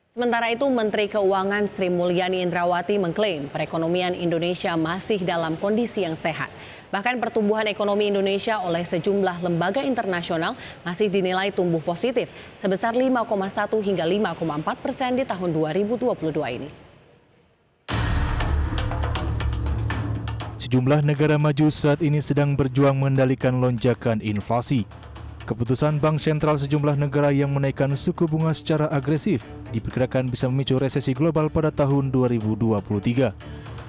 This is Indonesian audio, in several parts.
Sementara itu, Menteri Keuangan Sri Mulyani Indrawati mengklaim perekonomian Indonesia masih dalam kondisi yang sehat. Bahkan pertumbuhan ekonomi Indonesia oleh sejumlah lembaga internasional masih dinilai tumbuh positif sebesar 5,1 hingga 5,4% di tahun 2022 ini. Sejumlah negara maju saat ini sedang berjuang mengendalikan lonjakan inflasi. Keputusan Bank Sentral sejumlah negara yang menaikkan suku bunga secara agresif diperkirakan bisa memicu resesi global pada tahun 2023.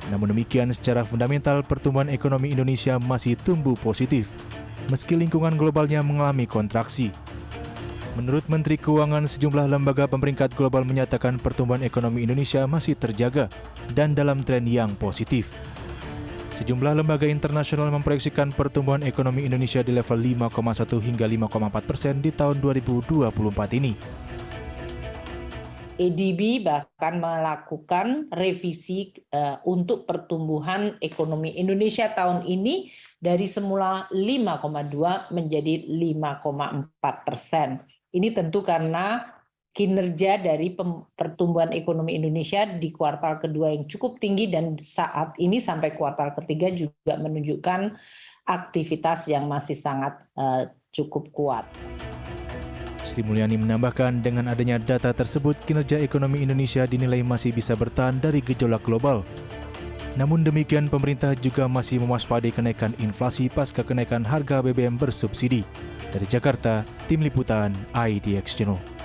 Namun demikian, secara fundamental pertumbuhan ekonomi Indonesia masih tumbuh positif, meski lingkungan globalnya mengalami kontraksi. Menurut Menteri Keuangan, sejumlah lembaga pemeringkat global menyatakan pertumbuhan ekonomi Indonesia masih terjaga dan dalam tren yang positif. Sejumlah lembaga internasional memproyeksikan pertumbuhan ekonomi Indonesia di level 5,1 hingga 5,4% di tahun 2024 ini. ADB bahkan melakukan revisi untuk pertumbuhan ekonomi Indonesia tahun ini dari semula 5,2 menjadi 5,4%. Ini tentu karena kinerja dari pertumbuhan ekonomi Indonesia di kuartal kedua yang cukup tinggi dan saat ini sampai kuartal ketiga juga menunjukkan aktivitas yang masih sangat cukup kuat. Sri Mulyani menambahkan dengan adanya data tersebut kinerja ekonomi Indonesia dinilai masih bisa bertahan dari gejolak global. Namun demikian pemerintah juga masih mewaspadai kenaikan inflasi pasca kenaikan harga BBM bersubsidi. Dari Jakarta, Tim Liputan IDX Channel.